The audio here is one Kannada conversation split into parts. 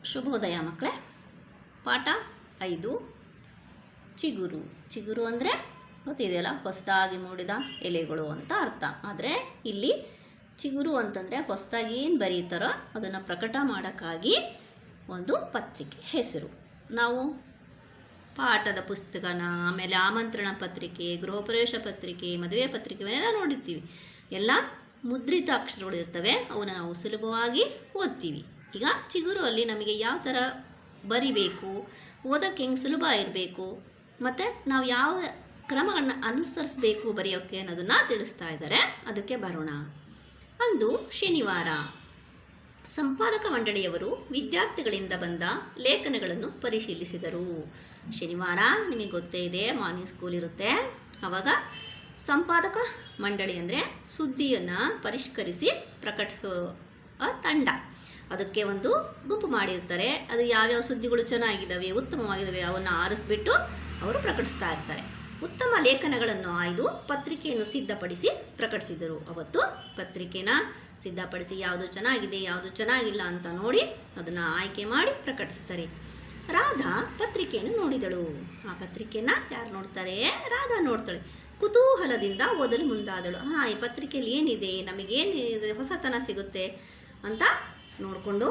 ಶುಭೋದಯ ಮಕ್ಕಳೇ. ಪಾಠ 5 ಚಿಗುರು. ಚಿಗುರು ಅಂದರೆ ಗೊತ್ತಿದೆಯಲ್ಲ, ಹೊಸದಾಗಿ ಮೂಡಿದ ಎಲೆಗಳು ಅಂತ ಅರ್ಥ. ಆದರೆ ಇಲ್ಲಿ ಚಿಗುರು ಅಂತಂದರೆ ಹೊಸದಾಗಿ ಏನು ಬರೀತಾರೋ ಅದನ್ನು ಪ್ರಕಟ ಮಾಡೋಕ್ಕಾಗಿ ಒಂದು ಪತ್ರಿಕೆ ಹೆಸರು. ನಾವು ಪಾಠದ ಪುಸ್ತಕನ, ಆಮೇಲೆ ಆಮಂತ್ರಣ ಪತ್ರಿಕೆ, ಗೃಹ ಪ್ರವೇಶ ಪತ್ರಿಕೆ, ಮದುವೆ ಪತ್ರಿಕೆ ಇವನ್ನೆಲ್ಲ ನೋಡಿರ್ತೀವಿ. ಎಲ್ಲ ಮುದ್ರಿತ ಅಕ್ಷರಗಳು ಇರ್ತವೆ, ಅವನ್ನ ನಾವು ಸುಲಭವಾಗಿ ಓದ್ತೀವಿ. ಈಗ ಚಿಗುರು ಅಲ್ಲಿ ನಮಗೆ ಯಾವ ಥರ ಬರಿಬೇಕು, ಓದೋಕ್ಕೆ ಹೆಂಗೆ ಸುಲಭ ಇರಬೇಕು, ಮತ್ತು ನಾವು ಯಾವ ಕ್ರಮಗಳನ್ನ ಅನುಸರಿಸಬೇಕು ಬರೆಯೋಕ್ಕೆ ಅನ್ನೋದನ್ನು ತಿಳಿಸ್ತಾ ಇದ್ದಾರೆ. ಅದಕ್ಕೆ ಬರೋಣ. ಅಂದು ಶನಿವಾರ ಸಂಪಾದಕ ಮಂಡಳಿಯವರು ವಿದ್ಯಾರ್ಥಿಗಳಿಂದ ಬಂದ ಲೇಖನಗಳನ್ನು ಪರಿಶೀಲಿಸಿದರು. ಶನಿವಾರ ನಿಮಗೆ ಗೊತ್ತೇ ಇದೆ, ಮಾರ್ನಿಂಗ್ ಸ್ಕೂಲ್ ಇರುತ್ತೆ. ಆವಾಗ ಸಂಪಾದಕ ಮಂಡಳಿ ಅಂದರೆ ಸುದ್ದಿಯನ್ನು ಪರಿಷ್ಕರಿಸಿ ಪ್ರಕಟಿಸೋ ತಂಡ. ಅದಕ್ಕೆ ಒಂದು ಗುಂಪು ಮಾಡಿರ್ತಾರೆ. ಅದು ಯಾವ್ಯಾವ ಸುದ್ದಿಗಳು ಚೆನ್ನಾಗಿದ್ದಾವೆ, ಉತ್ತಮವಾಗಿದ್ದಾವೆ ಅವನ್ನು ಆರಿಸ್ಬಿಟ್ಟು ಅವರು ಪ್ರಕಟಿಸ್ತಾ ಇರ್ತಾರೆ. ಉತ್ತಮ ಲೇಖನಗಳನ್ನು ಆಯ್ದು ಪತ್ರಿಕೆಯನ್ನು ಸಿದ್ಧಪಡಿಸಿ ಪ್ರಕಟಿಸಿದರು. ಅವತ್ತು ಪತ್ರಿಕೆನ ಸಿದ್ಧಪಡಿಸಿ ಯಾವುದು ಚೆನ್ನಾಗಿದೆ, ಯಾವುದು ಚೆನ್ನಾಗಿಲ್ಲ ಅಂತ ನೋಡಿ ಅದನ್ನು ಆಯ್ಕೆ ಮಾಡಿ ಪ್ರಕಟಿಸ್ತಾರೆ. ರಾಧಾ ಪತ್ರಿಕೆಯನ್ನು ನೋಡಿದಳು. ಆ ಪತ್ರಿಕೆನ ಯಾರು ನೋಡ್ತಾರೆ? ರಾಧಾ ನೋಡ್ತಾಳೆ. ಕುತೂಹಲದಿಂದ ಓದಲು ಮುಂದಾದಳು. ಈ ಪತ್ರಿಕೆಯಲ್ಲಿ ಏನಿದೆ, ನಮಗೇನು ಹೊಸತನ ಸಿಗುತ್ತೆ ಅಂತ ನೋಡಿಕೊಂಡು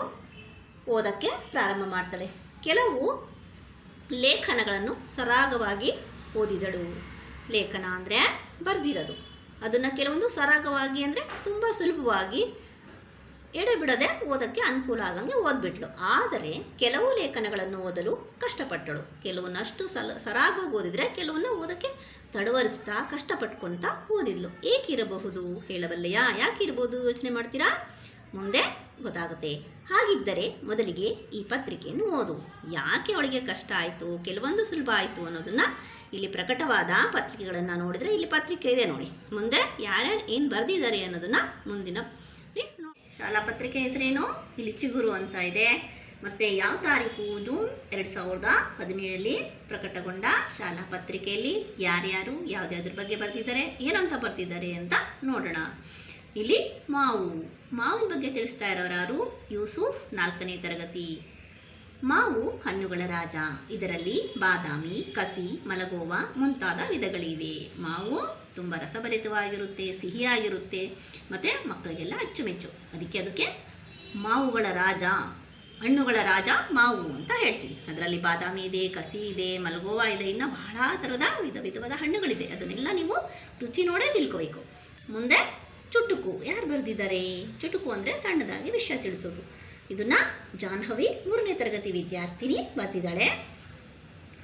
ಓದೋಕ್ಕೆ ಪ್ರಾರಂಭ ಮಾಡ್ತಾಳೆ. ಕೆಲವು ಲೇಖನಗಳನ್ನು ಸರಾಗವಾಗಿ ಓದಿದಳು. ಲೇಖನ ಅಂದರೆ ಬರೆದಿರೋದು, ಅದನ್ನು ಕೆಲವೊಂದು ಸರಾಗವಾಗಿ ಅಂದರೆ ತುಂಬ ಸುಲಭವಾಗಿ ಎಡೆಬಿಡದೆ ಓದೋಕ್ಕೆ ಅನುಕೂಲ ಆಗಂಗೆ ಓದ್ಬಿಟ್ಲು. ಆದರೆ ಕೆಲವು ಲೇಖನಗಳನ್ನು ಓದಲು ಕಷ್ಟಪಟ್ಟಳು. ಕೆಲವನ್ನಷ್ಟು ಸರಾಗವಾಗಿ ಓದಿದರೆ ಕೆಲವನ್ನ ಓದೋಕ್ಕೆ ತಡವರಿಸ್ತಾ ಕಷ್ಟಪಟ್ಕೊಳ್ತಾ ಓದಿದ್ಲು. ಏಕಿರಬಹುದು ಹೇಳಬಲ್ಲೆಯಾ? ಯಾಕಿರ್ಬೋದು ಯೋಚನೆ ಮಾಡ್ತೀರಾ? ಮುಂದೆ ಗೊತ್ತಾಗುತ್ತೆ. ಹಾಗಿದ್ದರೆ ಮೊದಲಿಗೆ ಈ ಪತ್ರಿಕೆಯನ್ನು ಓದು. ಯಾಕೆ ಅವಳಿಗೆ ಕಷ್ಟ ಆಯಿತು, ಕೆಲವೊಂದು ಸುಲಭ ಆಯಿತು ಅನ್ನೋದನ್ನು ಇಲ್ಲಿ ಪ್ರಕಟವಾದ ಪತ್ರಿಕೆಗಳನ್ನು ನೋಡಿದರೆ ಇಲ್ಲಿ ಪತ್ರಿಕೆ ಇದೆ ನೋಡಿ. ಮುಂದೆ ಯಾರ್ಯಾರು ಏನು ಬರೆದಿದ್ದಾರೆ ಅನ್ನೋದನ್ನು ಮುಂದಿನ ಶಾಲಾ ಪತ್ರಿಕೆ ಹೆಸರೇನು? ಇಲ್ಲಿ ಚಿಗುರು ಅಂತ ಇದೆ. ಮತ್ತು ಯಾವ ತಾರೀಕು? ಜೂನ್ 2017 ಪ್ರಕಟಗೊಂಡ ಶಾಲಾ ಪತ್ರಿಕೆಯಲ್ಲಿ ಯಾರ್ಯಾರು ಯಾವುದ್ಯಾವ್ದ್ರ ಬಗ್ಗೆ ಬರೆದಿದ್ದಾರೆ, ಏನಂತ ಬರೆದಿದ್ದಾರೆ ಅಂತ ನೋಡೋಣ. ಇಲ್ಲಿ ಮಾವಿನ ಬಗ್ಗೆ ತಿಳಿಸ್ತಾ ಇರೋರು ಯಾರು? ಯೂಸುಫ್, 4ನೇ ತರಗತಿ. ಮಾವು ಹಣ್ಣುಗಳ ರಾಜ. ಇದರಲ್ಲಿ ಬಾದಾಮಿ, ಕಸಿ, ಮಲಗೋವಾ ಮುಂತಾದ ವಿಧಗಳಿವೆ. ಮಾವು ತುಂಬ ರಸಭರಿತವಾಗಿರುತ್ತೆ, ಸಿಹಿಯಾಗಿರುತ್ತೆ, ಮತ್ತು ಮಕ್ಕಳಿಗೆಲ್ಲ ಅಚ್ಚುಮೆಚ್ಚು. ಅದಕ್ಕೆ ಮಾವುಗಳ ರಾಜ, ಹಣ್ಣುಗಳ ರಾಜ ಮಾವು ಅಂತ ಹೇಳ್ತೀವಿ. ಅದರಲ್ಲಿ ಬಾದಾಮಿ ಇದೆ, ಕಸಿ ಇದೆ, ಮಲಗೋವಾ ಇದೆ, ಇನ್ನು ಬಹಳ ಥರದ ವಿಧವಾದ ಹಣ್ಣುಗಳಿದೆ. ಅದನ್ನೆಲ್ಲ ನೀವು ರುಚಿ ನೋಡೇ ತಿಳ್ಕೋಬೇಕು. ಮುಂದೆ ಚುಟುಕು ಯಾರು ಬರೆದಿದ್ದಾರೆ? ಚುಟುಕು ಅಂದರೆ ಸಣ್ಣದಾಗಿ ವಿಷಯ ತಿಳಿಸೋದು. ಇದನ್ನು ಜಾಹ್ನವಿ 3ನೇ ತರಗತಿ ವಿದ್ಯಾರ್ಥಿನಿ ಬರೆದಿದ್ದಾಳೆ.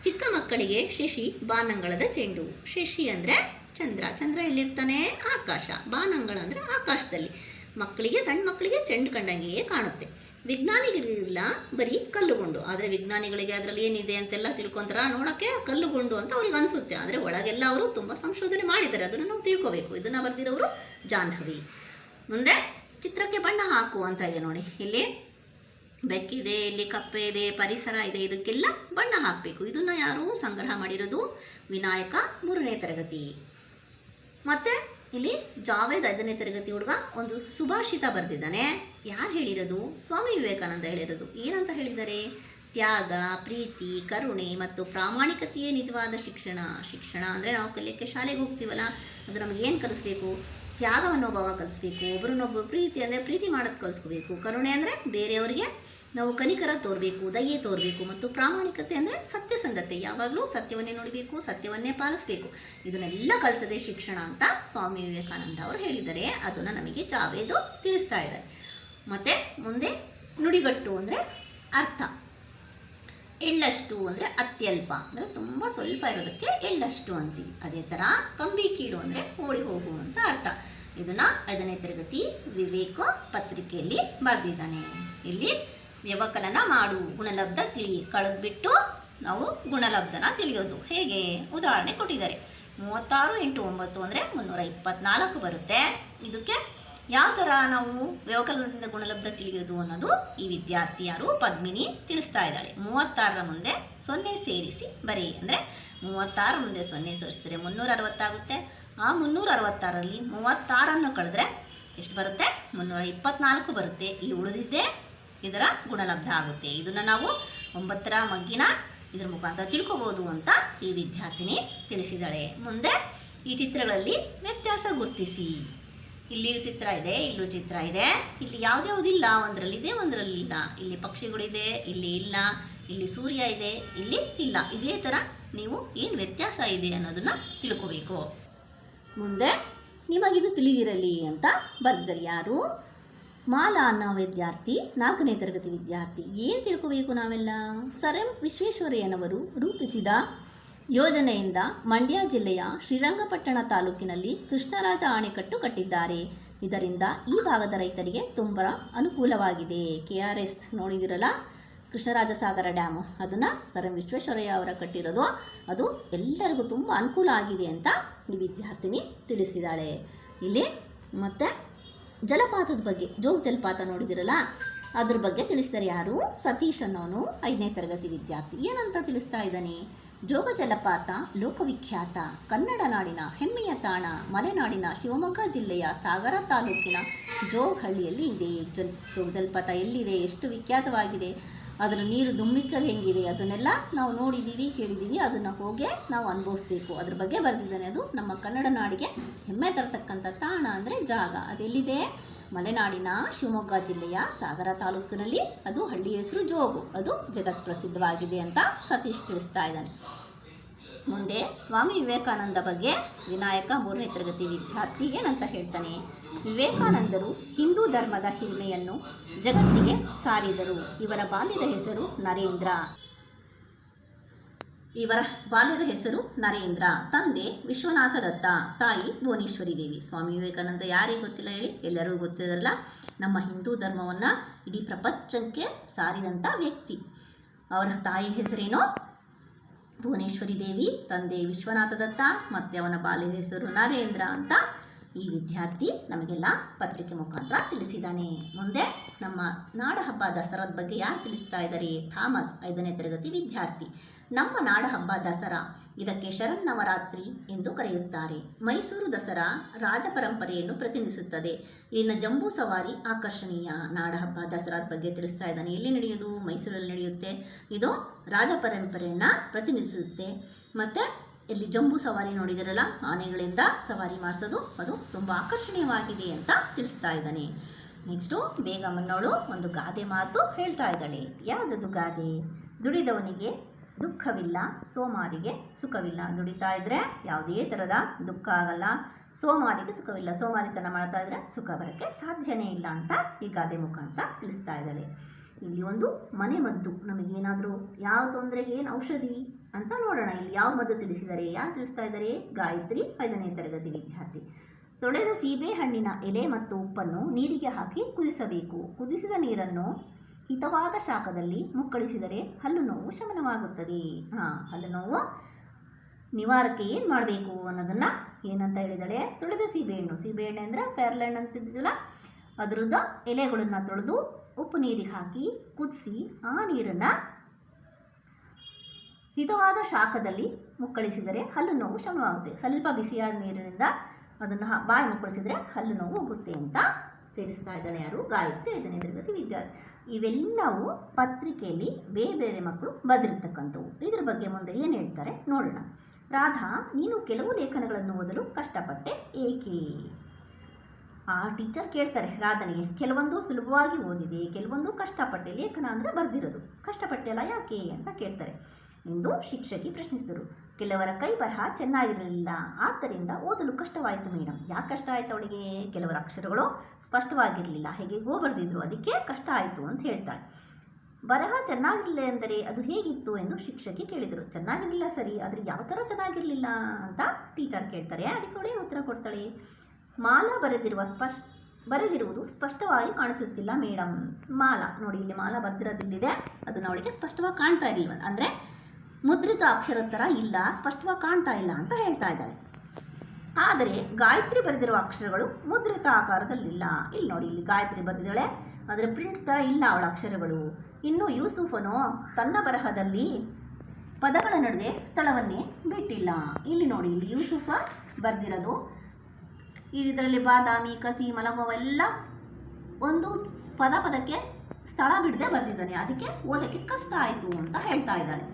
ಚಿಕ್ಕ ಮಕ್ಕಳಿಗೆ ಶಶಿ ಬಾನಂಗಳದ ಚೆಂಡು. ಶಶಿ ಅಂದರೆ ಚಂದ್ರ, ಚಂದ್ರ ಎಲ್ಲಿರ್ತಾನೆ? ಆಕಾಶ. ಬಾನಂಗಳ ಅಂದರೆ ಆಕಾಶದಲ್ಲಿ. ಮಕ್ಕಳಿಗೆ, ಸಣ್ಣ ಮಕ್ಕಳಿಗೆ ಚೆಂಡು ಕಂಡಂಗೆಯೇ ಕಾಣುತ್ತೆ. ವಿಜ್ಞಾನಿಗಳಿಗೆಲ್ಲ ಬರೀ ಕಲ್ಲುಗುಂಡು. ಆದರೆ ವಿಜ್ಞಾನಿಗಳಿಗೆ ಅದರಲ್ಲಿ ಏನಿದೆ ಅಂತೆಲ್ಲ ತಿಳ್ಕೊತಾರ, ನೋಡೋಕ್ಕೆ ಕಲ್ಲುಗುಂಡು ಅಂತ ಅವ್ರಿಗೆ ಅನಿಸುತ್ತೆ. ಆದರೆ ಒಳಗೆಲ್ಲ ಅವರು ತುಂಬ ಸಂಶೋಧನೆ ಮಾಡಿದ್ದಾರೆ, ಅದನ್ನು ನಾವು ತಿಳ್ಕೋಬೇಕು. ಇದನ್ನು ಬರೆದಿರೋರು ಜಾಹ್ನವಿ. ಮುಂದೆ ಚಿತ್ರಕ್ಕೆ ಬಣ್ಣ ಹಾಕು ಅಂತ ಇದೆ ನೋಡಿ. ಇಲ್ಲಿ ಬೆಕ್ಕಿದೆ, ಇಲ್ಲಿ ಕಪ್ಪೆ ಇದೆ, ಪರಿಸರ ಇದೆ, ಇದಕ್ಕೆಲ್ಲ ಬಣ್ಣ ಹಾಕಬೇಕು. ಇದನ್ನು ಯಾರು ಸಂಗ್ರಹ ಮಾಡಿರೋದು? ವಿನಾಯಕ 3ನೇ ತರಗತಿ. ಮತ್ತು ಇಲ್ಲಿ ಜಾವೇದ್ 5ನೇ ತರಗತಿ ಹುಡುಗ ಒಂದು ಸುಭಾಷಿತ ಬರೆದಿದ್ದಾನೆ. ಯಾರು ಹೇಳಿರೋದು? ಸ್ವಾಮಿ ವಿವೇಕಾನಂದ ಹೇಳಿರೋದು. ಏನಂತ ಹೇಳಿದ್ದಾರೆ? ತ್ಯಾಗ, ಪ್ರೀತಿ, ಕರುಣೆ ಮತ್ತು ಪ್ರಾಮಾಣಿಕತೆಯೇ ನಿಜವಾದ ಶಿಕ್ಷಣ. ಶಿಕ್ಷಣ ಅಂದರೆ ನಾವು ಕಲಿಯೋಕ್ಕೆ ಶಾಲೆಗೆ ಹೋಗ್ತೀವಲ್ಲ, ಅದು ನಮಗೇನು ಕಲಿಸ್ಬೇಕು? ತ್ಯಾಗ ಮನೋಭಾವ ಕಲಿಸ್ಬೇಕು. ಒಬ್ಬರನ್ನೊಬ್ಬ ಪ್ರೀತಿ ಅಂದರೆ ಪ್ರೀತಿ ಮಾಡೋದು ಕಲಿಸ್ಕೋಬೇಕು. ಕರುಣೆ ಅಂದರೆ ಬೇರೆಯವರಿಗೆ ನಾವು ಕನಿಕರ ತೋರಬೇಕು, ದಯೆ ತೋರಬೇಕು. ಮತ್ತು ಪ್ರಾಮಾಣಿಕತೆ ಅಂದರೆ ಸತ್ಯಸಂಧತೆ, ಯಾವಾಗಲೂ ಸತ್ಯವನ್ನೇ ನೋಡಬೇಕು, ಸತ್ಯವನ್ನೇ ಪಾಲಿಸಬೇಕು. ಇದನ್ನೆಲ್ಲ ಕಲಿಸೋದೇ ಶಿಕ್ಷಣ ಅಂತ ಸ್ವಾಮಿ ವಿವೇಕಾನಂದ ಅವರು ಹೇಳಿದ್ದಾರೆ. ಅದನ್ನು ನಮಗೆ ಜಾವೇದು ತಿಳಿಸ್ತಾ ಇದ್ದಾರೆ. ಮತ್ತು ಮುಂದೆ ನುಡಿಗಟ್ಟು ಅಂದರೆ ಅರ್ಥ. ಎಳ್ಳಷ್ಟು ಅಂದರೆ ಅತ್ಯಲ್ಪ, ಅಂದರೆ ತುಂಬ ಸ್ವಲ್ಪ ಇರೋದಕ್ಕೆ ಎಳ್ಳಷ್ಟು ಅಂತೀವಿ. ಅದೇ ಥರ ಕಂಬಿ ಕೀಳು ಅಂದರೆ ಓಡಿ ಹೋಗು ಅಂತ ಅರ್ಥ. ಇದನ್ನು 5ನೇ ತರಗತಿ ವಿವೇಕ ಪತ್ರಿಕೆಯಲ್ಲಿ ಬರೆದಿದ್ದಾನೆ. ಇಲ್ಲಿ ವ್ಯವಕಲನ ಮಾಡು, ಗುಣಲಬ್ಧ ತಿಳಿ. ಕಳೆದ್ಬಿಟ್ಟು ನಾವು ಗುಣಲಬ್ಧನ ತಿಳಿಯೋದು ಹೇಗೆ? ಉದಾಹರಣೆ ಕೊಟ್ಟಿದ್ದಾರೆ. 36 × 9 ಅಂದರೆ 324 ಬರುತ್ತೆ. ಇದಕ್ಕೆ ಯಾವ ಥರ ನಾವು ವ್ಯವಕಲನದಿಂದ ಗುಣಲಬ್ಧ ತಿಳಿಯೋದು ಅನ್ನೋದು ಈ ವಿದ್ಯಾರ್ಥಿ ಯಾರು? ಪದ್ಮಿನಿ ತಿಳಿಸ್ತಾ ಇದ್ದಾಳೆ. 36ರ ಮುಂದೆ 0 ಸೇರಿಸಿ ಬರೀ. ಅಂದರೆ 36 ಮುಂದೆ 0 ಸೇರಿಸಿದ್ರೆ 360 ಆಗುತ್ತೆ. ಆ 366ರಲ್ಲಿ 36ಅನ್ನು ಕಳೆದ್ರೆ ಎಷ್ಟು ಬರುತ್ತೆ? 324 ಬರುತ್ತೆ. ಇಲ್ಲಿ ಉಳಿದಿದ್ದೇ ಇದರ ಗುಣಲಬ್ಧ ಆಗುತ್ತೆ. ಇದನ್ನು ನಾವು 9ರ ಮಗ್ಗಿನ ಇದರ ಮುಖಾಂತರ ತಿಳ್ಕೊಬೋದು ಅಂತ ಈ ವಿದ್ಯಾರ್ಥಿನಿ ತಿಳಿಸಿದಾಳೆ. ಮುಂದೆ ಈ ಚಿತ್ರಗಳಲ್ಲಿ ವ್ಯತ್ಯಾಸ ಗುರುತಿಸಿ. ಇಲ್ಲಿಯೂ ಚಿತ್ರ ಇದೆ, ಇಲ್ಲೂ ಚಿತ್ರ ಇದೆ. ಇಲ್ಲಿ ಯಾವುದ್ಯಾವುದಿಲ್ಲ, ಒಂದರಲ್ಲಿದೆ ಒಂದರಲ್ಲಿಲ್ಲ. ಇಲ್ಲಿ ಪಕ್ಷಿಗಳಿದೆ, ಇಲ್ಲಿ ಇಲ್ಲ. ಇಲ್ಲಿ ಸೂರ್ಯ ಇದೆ, ಇಲ್ಲಿ ಇಲ್ಲ. ಇದೇ ಥರ ನೀವು ಏನು ವ್ಯತ್ಯಾಸ ಇದೆ ಅನ್ನೋದನ್ನು ತಿಳ್ಕೋಬೇಕು. ಮುಂದೆ ನಿಮಗಿದು ತಿಳಿದಿರಲಿ ಅಂತ ಬರೆದರೆ ಯಾರು? ಮಾಲಾ ಅನ್ನೋ ವಿದ್ಯಾರ್ಥಿ, 4ನೇ ತರಗತಿ ವಿದ್ಯಾರ್ಥಿ. ಏನು ತಿಳ್ಕೋಬೇಕು ನಾವೆಲ್ಲ? ಸರ್ ಎಂ ವಿಶ್ವೇಶ್ವರಯ್ಯನವರು ರೂಪಿಸಿದ ಯೋಜನೆಯಿಂದ ಮಂಡ್ಯ ಜಿಲ್ಲೆಯ ಶ್ರೀರಂಗಪಟ್ಟಣ ತಾಲೂಕಿನಲ್ಲಿ ಕೃಷ್ಣರಾಜ ಅಣೆಕಟ್ಟು ಕಟ್ಟಿದ್ದಾರೆ. ಇದರಿಂದ ಈ ಭಾಗದ ರೈತರಿಗೆ ತುಂಬ ಅನುಕೂಲವಾಗಿದೆ. KRS ನೋಡಿದಿರಲ್ಲ, ಕೃಷ್ಣರಾಜ ಸಾಗರ ಡ್ಯಾಮು, ಅದನ್ನು ಸರ್ ಎಂ ವಿಶ್ವೇಶ್ವರಯ್ಯ ಅವರ ಕಟ್ಟಿರೋದು. ಅದು ಎಲ್ಲರಿಗೂ ತುಂಬ ಅನುಕೂಲ ಆಗಿದೆ ಅಂತ ಈ ವಿದ್ಯಾರ್ಥಿನಿ ತಿಳಿಸಿದ್ದಾಳೆ. ಇಲ್ಲಿ ಮತ್ತು ಜಲಪಾತದ ಬಗ್ಗೆ, ಜೋಗ ಜಲಪಾತ ನೋಡಿದಿರಲ್ಲ, ಅದ್ರ ಬಗ್ಗೆ ತಿಳಿಸ್ತಾರೆ ಯಾರು? ಸತೀಶ್ ಅನ್ನೋನು 5ನೇ ತರಗತಿ ವಿದ್ಯಾರ್ಥಿ. ಏನಂತ ತಿಳಿಸ್ತಾ ಇದ್ದಾನೆ? ಜೋಗ ಜಲಪಾತ ಲೋಕವಿಖ್ಯಾತ, ಕನ್ನಡ ನಾಡಿನ ಹೆಮ್ಮೆಯ ತಾಣ, ಮಲೆನಾಡಿನ ಶಿವಮೊಗ್ಗ ಜಿಲ್ಲೆಯ ಸಾಗರ ತಾಲೂಕಿನ ಜೋಗಹಳ್ಳಿಯಲ್ಲಿ ಇದೆ. ಜೋಗ ಜಲಪಾತ ಎಲ್ಲಿದೆ, ಎಷ್ಟು ವಿಖ್ಯಾತವಾಗಿದೆ, ಅದರ ನೀರು ಧುಮ್ಮಿಕ್ಕದು ಹೆಂಗಿದೆ, ಅದನ್ನೆಲ್ಲ ನಾವು ನೋಡಿದ್ದೀವಿ, ಕೇಳಿದ್ದೀವಿ. ಅದನ್ನು ಹೋಗಿ ನಾವು ಅನುಭವಿಸ್ಬೇಕು. ಅದ್ರ ಬಗ್ಗೆ ಬರೆದಿದ್ದಾನೆ. ಅದು ನಮ್ಮ ಕನ್ನಡ ನಾಡಿಗೆ ಹೆಮ್ಮೆ ತರತಕ್ಕಂಥ ತಾಣ ಅಂದರೆ ಜಾಗ. ಅದೆಲ್ಲಿದೆ? ಮಲೆನಾಡಿನ ಶಿವಮೊಗ್ಗ ಜಿಲ್ಲೆಯ ಸಾಗರ ತಾಲೂಕಿನಲ್ಲಿ. ಅದು ಹಳ್ಳಿ ಹೆಸರು ಜೋಗು. ಅದು ಜಗತ್ಪ್ರಸಿದ್ಧವಾಗಿದೆ ಅಂತ ಸತೀಶ್ ತಿಳಿಸ್ತಾ ಇದ್ದಾನೆ. ಮುಂದೆ ಸ್ವಾಮಿ ವಿವೇಕಾನಂದ ಬಗ್ಗೆ ವಿನಾಯಕ 3ನೇ ತರಗತಿ ವಿದ್ಯಾರ್ಥಿ ಏನಂತ ಹೇಳ್ತಾನೆ? ವಿವೇಕಾನಂದರು ಹಿಂದೂ ಧರ್ಮದ ಹಿರಿಮೆಯನ್ನು ಜಗತ್ತಿಗೆ ಸಾರಿದರು. ಇವರ ಬಾಲ್ಯದ ಹೆಸರು ನರೇಂದ್ರ. ತಂದೆ ವಿಶ್ವನಾಥ ದತ್ತ, ತಾಯಿ ಭುವನೇಶ್ವರಿ ದೇವಿ. ಸ್ವಾಮಿ ವಿವೇಕಾನಂದ ಯಾರಿಗೆ ಗೊತ್ತಿಲ್ಲ ಹೇಳಿ? ಎಲ್ಲರಿಗೂ ಗೊತ್ತಿರಲ್ಲ. ನಮ್ಮ ಹಿಂದೂ ಧರ್ಮವನ್ನು ಇಡೀ ಪ್ರಪಂಚಕ್ಕೆ ಸಾರಿದಂಥ ವ್ಯಕ್ತಿ. ಅವರ ತಾಯಿ ಹೆಸರೇನು? ಭುವನೇಶ್ವರಿ ದೇವಿ. ತಂದೆ ವಿಶ್ವನಾಥ ದತ್ತ ಮತ್ತು ಅವನ ಬಾಲ್ಯದ ಹೆಸರು ನರೇಂದ್ರ ಅಂತ ಈ ವಿದ್ಯಾರ್ಥಿ ನಮಗೆಲ್ಲ ಪತ್ರಿಕೆ ಮುಖಾಂತರ ತಿಳಿಸಿದ್ದಾನೆ. ಮುಂದೆ ನಮ್ಮ ನಾಡಹಬ್ಬ ದಸರಾದ ಬಗ್ಗೆ ಯಾರು ತಿಳಿಸ್ತಾ ಇದ್ದಾರೆ? ಥಾಮಸ್, 5ನೇ ತರಗತಿ ವಿದ್ಯಾರ್ಥಿ. ನಮ್ಮ ನಾಡಹಬ್ಬ ದಸರಾ, ಇದಕ್ಕೆ ಶರನ್ನವರಾತ್ರಿ ಎಂದು ಕರೆಯುತ್ತಾರೆ. ಮೈಸೂರು ದಸರಾ ರಾಜ ಪರಂಪರೆಯನ್ನು ಪ್ರತಿನಿಧಿಸುತ್ತದೆ. ಇನ್ನು ಜಂಬೂ ಸವಾರಿ ಆಕರ್ಷಣೀಯ. ನಾಡಹಬ್ಬ ದಸರಾದ ಬಗ್ಗೆ ತಿಳಿಸ್ತಾ ಇದ್ದಾನೆ. ಎಲ್ಲಿ ನಡೆಯೋದು? ಮೈಸೂರಲ್ಲಿ ನಡೆಯುತ್ತೆ. ಇದು ರಾಜ ಪರಂಪರೆಯನ್ನು ಪ್ರತಿನಿಧಿಸುತ್ತೆ. ಮತ್ತು ಇಲ್ಲಿ ಜಂಬೂ ಸವಾರಿ ನೋಡಿದಿರಲ್ಲ, ಆನೆಗಳಿಂದ ಸವಾರಿ ಮಾಡಿಸೋದು, ಅದು ತುಂಬ ಆಕರ್ಷಣೀಯವಾಗಿದೆ ಅಂತ ತಿಳಿಸ್ತಾ ಇದ್ದಾನೆ. ನೆಕ್ಸ್ಟು ಬೇಗಮ್ಮನವಳು ಒಂದು ಗಾದೆ ಮಾತು ಹೇಳ್ತಾ ಇದ್ದಾಳೆ. ಯಾವುದದು ಗಾದೆ? ದುಡಿದವನಿಗೆ ದುಃಖವಿಲ್ಲ, ಸೋಮಾರಿಗೆ ಸುಖವಿಲ್ಲ. ದುಡಿತಾ ಇದ್ದರೆ ಯಾವುದೇ ಥರದ ದುಃಖ ಆಗಲ್ಲ, ಸೋಮಾರಿಗೆ ಸುಖವಿಲ್ಲ. ಸೋಮಾರಿತನ ಮಾಡ್ತಾ ಇದ್ದರೆ ಸುಖ ಬರೋಕ್ಕೆ ಸಾಧ್ಯನೇ ಇಲ್ಲ ಅಂತ ಈ ಗಾದೆ ಮುಖಾಂತರ ತಿಳಿಸ್ತಾ ಇದ್ದಾಳೆ. ಇಲ್ಲಿ ಒಂದು ಮನೆ ಮದ್ದು, ನಮಗೇನಾದರೂ ಯಾವ ತೊಂದರೆಗೆ ಏನು ಔಷಧಿ ಅಂತ ನೋಡೋಣ. ಇಲ್ಲಿ ಯಾವ ಮದ್ದು ತಿಳಿಸಿದ್ದಾರೆ? ಯಾರು ತಿಳಿಸ್ತಾ ಇದ್ದಾರೆ? ಗಾಯತ್ರಿ, 5ನೇ ತರಗತಿ ವಿದ್ಯಾರ್ಥಿ. ತೊಳೆದ ಸೀಬೆ ಹಣ್ಣಿನ ಎಲೆ ಮತ್ತು ಉಪ್ಪನ್ನು ನೀರಿಗೆ ಹಾಕಿ ಕುದಿಸಬೇಕು. ಕುದಿಸಿದ ನೀರನ್ನು ಹಿತವಾದ ಶಾಖದಲ್ಲಿ ಮುಕ್ಕಳಿಸಿದರೆ ಹಲ್ಲು ನೋವು ಶಮನವಾಗುತ್ತದೆ. ಹಲ್ಲು ನೋವು ನಿವಾರಕ್ಕೆ ಏನು ಮಾಡಬೇಕು ಅನ್ನೋದನ್ನು ಏನಂತ ಹೇಳಿದಾಳೆ? ತೊಳೆದ ಸೀಬೆಹಣ್ಣು ಅಂದರೆ ಪೇರಳೆಹಣ್ಣು ಅಂತಿದ್ದಿಲ್ಲ, ಅದರದ್ದು ಎಲೆಗಳನ್ನು ತೊಳೆದು ಉಪ್ಪು ನೀರಿಗೆ ಹಾಕಿ ಕುದಿಸಿ ಆ ನೀರನ್ನು ಹಿತವಾದ ಶಾಖದಲ್ಲಿ ಮುಕ್ಕಳಿಸಿದರೆ ಹಲ್ಲು ನೋವು ಶಮನವಾಗುತ್ತೆ. ಸ್ವಲ್ಪ ಬಿಸಿಯಾದ ನೀರಿನಿಂದ ಅದನ್ನು ಬಾಯಿ ಮುಕ್ಕಳಿಸಿದರೆ ಹಲ್ಲು ನೋವು ಹೋಗುತ್ತೆ ಅಂತ ತಿಳಿಸ್ತಾ ಇದ್ದಾಳೆ ಯಾರು? ಗಾಯತ್ರಿ, 5ನೇ ತರಗತಿ ವಿದ್ಯಾರ್ಥಿ. ಇವೆಲ್ಲವೂ ಪತ್ರಿಕೆಯಲ್ಲಿ ಬೇರೆ ಬೇರೆ ಮಕ್ಕಳು ಬರೆದಿರ್ತಕ್ಕಂಥವು. ಇದ್ರ ಬಗ್ಗೆ ಮುಂದೆ ಏನು ಹೇಳ್ತಾರೆ ನೋಡೋಣ. ರಾಧಾ, ನೀನು ಕೆಲವು ಲೇಖನಗಳನ್ನು ಓದಲು ಕಷ್ಟಪಟ್ಟೆ, ಏಕೆ? ಆ ಟೀಚರ್ ಕೇಳ್ತಾರೆ ರಾಧನಿಗೆ. ಕೆಲವೊಂದು ಸುಲಭವಾಗಿ ಓದಿದೆ, ಕೆಲವೊಂದು ಕಷ್ಟಪಟ್ಟೆ. ಲೇಖನ ಅಂದರೆ ಬರೆದಿರೋದು, ಕಷ್ಟಪಟ್ಟೆ ಅಲ್ಲ ಯಾಕೆ ಅಂತ ಕೇಳ್ತಾರೆ ಎಂದು ಶಿಕ್ಷಕಿ ಪ್ರಶ್ನಿಸಿದರು. ಕೆಲವರ ಕೈ ಬರಹ ಚೆನ್ನಾಗಿರಲಿಲ್ಲ, ಆದ್ದರಿಂದ ಓದಲು ಕಷ್ಟವಾಯಿತು ಮೇಡಮ್. ಯಾಕೆ ಕಷ್ಟ ಆಯಿತು ಅವಳಿಗೆ? ಕೆಲವರ ಅಕ್ಷರಗಳು ಸ್ಪಷ್ಟವಾಗಿರಲಿಲ್ಲ, ಹೇಗೆಗೋ ಬರೆದಿದ್ರು, ಅದಕ್ಕೆ ಕಷ್ಟ ಆಯಿತು ಅಂತ ಹೇಳ್ತಾಳೆ. ಬರಹ ಚೆನ್ನಾಗಿರಲಿಲ್ಲ ಎಂದರೆ ಅದು ಹೇಗಿತ್ತು ಎಂದು ಶಿಕ್ಷಕಿ ಕೇಳಿದರು. ಚೆನ್ನಾಗಿರಲಿಲ್ಲ ಸರಿ, ಆದರೆ ಯಾವ ಥರ ಚೆನ್ನಾಗಿರಲಿಲ್ಲ ಅಂತ ಟೀಚರ್ ಕೇಳ್ತಾರೆ. ಅದಕ್ಕೆ ಅವಳೇ ಉತ್ತರ ಕೊಡ್ತಾಳೆ. ಮಾಲಾ ಬರೆದಿರುವುದು ಸ್ಪಷ್ಟವಾಗಿ ಕಾಣಿಸುತ್ತಿಲ್ಲ ಮೇಡಮ್. ಮಾಲಾ ನೋಡಿ, ಇಲ್ಲಿ ಮಾಲಾ ಬರೆದಿರೋದಿಲ್ಲಿದೆ, ಅದನ್ನು ಅವಳಿಗೆ ಸ್ಪಷ್ಟವಾಗಿ ಕಾಣ್ತಾ ಇರಲಿಲ್ಲ, ಅಂದರೆ ಮುದ್ರಿತ ಅಕ್ಷರದ ಥರ ಇಲ್ಲ, ಸ್ಪಷ್ಟವಾಗಿ ಕಾಣ್ತಾ ಇಲ್ಲ ಅಂತ ಹೇಳ್ತಾ ಇದ್ದಾಳೆ. ಆದರೆ ಗಾಯತ್ರಿ ಬರೆದಿರುವ ಅಕ್ಷರಗಳು ಮುದ್ರಿತ ಆಕಾರದಲ್ಲಿಲ್ಲ. ಇಲ್ಲಿ ನೋಡಿ, ಇಲ್ಲಿ ಗಾಯತ್ರಿ ಬರೆದಿದ್ದಾಳೆ, ಆದರೆ ಪ್ರಿಂಟ್ ಥರ ಇಲ್ಲ ಅವಳ ಅಕ್ಷರಗಳು. ಇನ್ನು ಯೂಸುಫನು ತನ್ನ ಬರಹದಲ್ಲಿ ಪದಗಳ ನಡುವೆ ಸ್ಥಳವನ್ನೇ ಬಿಟ್ಟಿಲ್ಲ. ಇಲ್ಲಿ ನೋಡಿ, ಇಲ್ಲಿ ಯೂಸುಫ ಬರೆದಿರೋದು, ಇದರಲ್ಲಿ ಬಾದಾಮಿ, ಕಸಿ, ಮಲಗುವ ಎಲ್ಲ ಒಂದು ಪದಕ್ಕೆ ಸ್ಥಳ ಬಿಡದೆ ಬರೆದಿದ್ದಾನೆ, ಅದಕ್ಕೆ ಓದಕ್ಕೆ ಕಷ್ಟ ಆಯಿತು ಅಂತ ಹೇಳ್ತಾ ಇದ್ದಾಳೆ.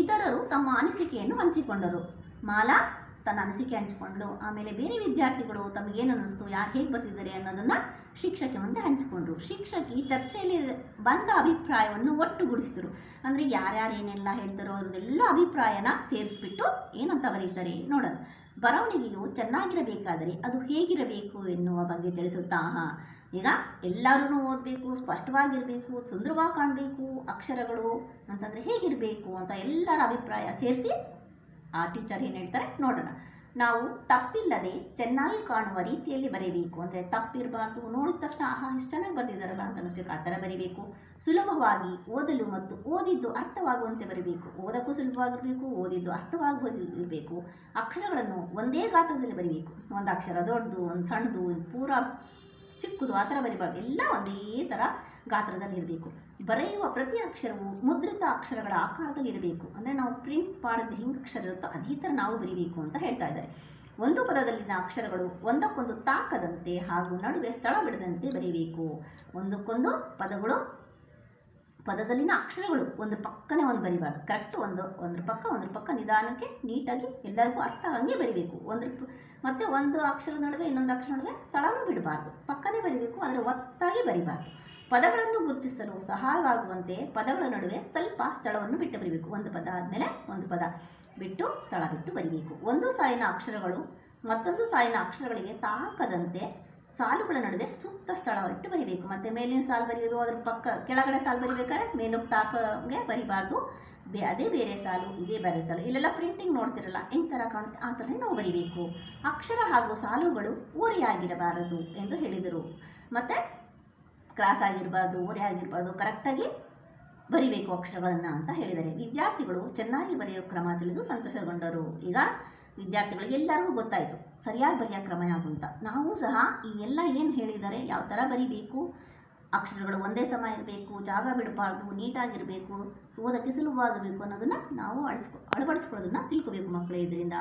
ಇತರರು ತಮ್ಮ ಅನಿಸಿಕೆಯನ್ನು ಹಂಚಿಕೊಂಡರು. ಮಾಲಾ ತನ್ನ ಅನಿಸಿಕೆ ಹಂಚಿಕೊಂಡ್ಳು. ಆಮೇಲೆ ಬೇರೆ ವಿದ್ಯಾರ್ಥಿಗಳು ತಮಗೇನು ಅನ್ನಿಸ್ತು, ಯಾರು ಹೇಗೆ ಬರ್ತಿದ್ದಾರೆ ಅನ್ನೋದನ್ನು ಶಿಕ್ಷಕಿ ಮುಂದೆ ಹಂಚಿಕೊಂಡ್ರು. ಶಿಕ್ಷಕಿ ಚರ್ಚೆಯಲ್ಲಿ ಬಂದ ಅಭಿಪ್ರಾಯವನ್ನು ಒಟ್ಟುಗೂಡಿಸಿದರು. ಅಂದರೆ ಯಾರ್ಯಾರು ಏನೆಲ್ಲ ಹೇಳ್ತಾರೋ ಅದೆಲ್ಲ ಅಭಿಪ್ರಾಯನ ಸೇರಿಸ್ಬಿಟ್ಟು ಏನಂತ ಬರೀತಾರೆ ನೋಡೋಣ. ಬರವಣಿಗೆಯು ಚೆನ್ನಾಗಿರಬೇಕಾದರೆ ಅದು ಹೇಗಿರಬೇಕು ಎನ್ನುವ ಬಗ್ಗೆ ತಿಳಿಸುತ್ತಾ. ಈಗ ಎಲ್ಲರೂ ಓದಬೇಕು, ಸ್ಪಷ್ಟವಾಗಿರಬೇಕು, ಸುಂದರವಾಗಿ ಕಾಣಬೇಕು, ಅಕ್ಷರಗಳು ಅಂತಂದರೆ ಹೇಗಿರಬೇಕು ಅಂತ ಎಲ್ಲರ ಅಭಿಪ್ರಾಯ ಸೇರಿಸಿ ಆ ಟೀಚರ್ ಏನು ಹೇಳ್ತಾರೆ ನೋಡೋಣ. ನಾವು ತಪ್ಪಿಲ್ಲದೆ ಚೆನ್ನಾಗಿ ಕಾಣುವ ರೀತಿಯಲ್ಲಿ ಬರೀಬೇಕು. ಅಂದರೆ ತಪ್ಪಿರಬಾರ್ದು, ನೋಡಿದ ತಕ್ಷಣ ಆಹಾ ಇಷ್ಟು ಚೆನ್ನಾಗಿ ಬರೆದಿದ್ದಾರಲ್ಲ ಅಂತ ಅನ್ನಿಸ್ಬೇಕು, ಆ ಥರ ಬರೀಬೇಕು. ಸುಲಭವಾಗಿ ಓದಲು ಮತ್ತು ಓದಿದ್ದು ಅರ್ಥವಾಗುವಂತೆ ಬರೀಬೇಕು. ಓದಕ್ಕೂ ಸುಲಭವಾಗಿರಬೇಕು, ಓದಿದ್ದು ಅರ್ಥವಾಗುವಾಗಿರಬೇಕು. ಅಕ್ಷರಗಳನ್ನು ಒಂದೇ ಗಾತ್ರದಲ್ಲಿ ಬರೀಬೇಕು. ಒಂದು ಅಕ್ಷರ ದೊಡ್ಡದು, ಒಂದು ಸಣ್ಣದು, ಪೂರ ಚಿಕ್ಕದು ಆ ಥರ ಬರೀಬಾರ್ದು. ಎಲ್ಲ ಒಂದೇ ಥರ ಗಾತ್ರದಲ್ಲಿ ಇರಬೇಕು. ಬರೆಯುವ ಪ್ರತಿ ಅಕ್ಷರವು ಮುದ್ರಿತ ಅಕ್ಷರಗಳ ಆಕಾರದಲ್ಲಿ ಇರಬೇಕು. ಅಂದರೆ ನಾವು ಪ್ರಿಂಟ್ ಮಾಡಿದ ಹೆಂಗೆ ಅಕ್ಷರ ಇರುತ್ತೋ ಅದೇ ಥರ ನಾವು ಬರೀಬೇಕು ಅಂತ ಹೇಳ್ತಾ ಇದ್ದಾರೆ. ಒಂದು ಪದದಲ್ಲಿನ ಅಕ್ಷರಗಳು ಒಂದಕ್ಕೊಂದು ತಾಕದಂತೆ ಹಾಗೂ ನಡುವೆ ಸ್ಥಳ ಬಿಡದಂತೆ ಬರೀಬೇಕು. ಒಂದಕ್ಕೊಂದು ಪದದಲ್ಲಿನ ಅಕ್ಷರಗಳು ಒಂದು ಪಕ್ಕನೇ ಒಂದು ಬರಿಬಾರ್ದು. ಕರೆಕ್ಟ್ ಒಂದ್ರ ಪಕ್ಕ ನಿಧಾನಕ್ಕೆ ನೀಟಾಗಿ ಎಲ್ಲರಿಗೂ ಅರ್ಥ ಆಗಂಗೆ ಬರಿಬೇಕು. ಮತ್ತು ಒಂದು ಅಕ್ಷರದ ನಡುವೆ ಇನ್ನೊಂದು ಅಕ್ಷರ ನಡುವೆ ಸ್ಥಳನೂ ಬಿಡಬಾರ್ದು, ಪಕ್ಕನೇ ಬರಿಬೇಕು, ಆದರೆ ಒತ್ತಾಗಿ ಬರಿಬಾರ್ದು. ಪದಗಳನ್ನು ಗುರುತಿಸಲು ಸಹಾಯವಾಗುವಂತೆ ಪದಗಳ ನಡುವೆ ಸ್ವಲ್ಪ ಸ್ಥಳವನ್ನು ಬಿಟ್ಟು ಬರೀಬೇಕು. ಒಂದು ಪದ ಆದಮೇಲೆ ಒಂದು ಪದ ಬಿಟ್ಟು ಸ್ಥಳ ಬಿಟ್ಟು ಬರೀಬೇಕು. ಒಂದು ಸಾಲಿನ ಅಕ್ಷರಗಳು ಮತ್ತೊಂದು ಸಾಲಿನ ಅಕ್ಷರಗಳಿಗೆ ತಾಕದಂತೆ ಸಾಲುಗಳ ನಡುವೆ ಸೂಕ್ತ ಸ್ಥಳ ಇಟ್ಟು ಬರೀಬೇಕು. ಮತ್ತು ಮೇಲಿನ ಸಾಲು ಬರೆಯೋದು, ಅದ್ರ ಪಕ್ಕ ಕೆಳಗಡೆ ಸಾಲು ಬರಿಬೇಕಾದ್ರೆ ಮೇಲಕ್ಕೆ ತಾಕಂಗೆ ಬರಿಬಾರ್ದು. ಅದೇ ಬೇರೆ ಸಾಲು, ಇದೇ ಬೇರೆ ಸಾಲು. ಇಲ್ಲೆಲ್ಲ ಪ್ರಿಂಟಿಂಗ್ ನೋಡ್ತಿರಲ್ಲ ಹೆಂಗೆ ಥರ ಕಾಣುತ್ತೆ ಆ ಥರ ನಾವು ಬರಿಬೇಕು. ಅಕ್ಷರ ಹಾಗೂ ಸಾಲುಗಳು ಓರೆಯಾಗಿರಬಾರದು ಎಂದು ಹೇಳಿದರು. ಮತ್ತು ಕ್ರಾಸ್ ಆಗಿರಬಾರ್ದು, ಓರೆ ಆಗಿರಬಾರ್ದು, ಕರೆಕ್ಟಾಗಿ ಬರಿಬೇಕು ಅಕ್ಷರಗಳನ್ನು ಅಂತ ಹೇಳಿದ್ದಾರೆ. ವಿದ್ಯಾರ್ಥಿಗಳು ಚೆನ್ನಾಗಿ ಬರೆಯೋ ಕ್ರಮ ತಿಳಿದು ಸಂತಸಗೊಂಡರು. ಈಗ ವಿದ್ಯಾರ್ಥಿಗಳಿಗೆ ಎಲ್ಲರಿಗೂ ಗೊತ್ತಾಯಿತು ಸರಿಯಾಗಿ ಬರೆಯೋ ಕ್ರಮ ಯಾವುದು ಅಂತ. ನಾವು ಸಹ ಈ ಎಲ್ಲ ಏನು ಹೇಳಿದ್ದಾರೆ, ಯಾವ ಥರ ಬರಿಬೇಕು, ಅಕ್ಷರಗಳು ಒಂದೇ ಸಮ ಇರಬೇಕು, ಜಾಗ ಬಿಡಬಾರ್ದು, ನೀಟಾಗಿರಬೇಕು, ಓದೋಕ್ಕೆ ಸುಲಭವಾಗಿರಬೇಕು ಅನ್ನೋದನ್ನು ನಾವು ಅಳವಡಿಸ್ಕೊಳ್ಳೋದನ್ನು ತಿಳ್ಕೋಬೇಕು ಮಕ್ಕಳೇ ಇದರಿಂದ.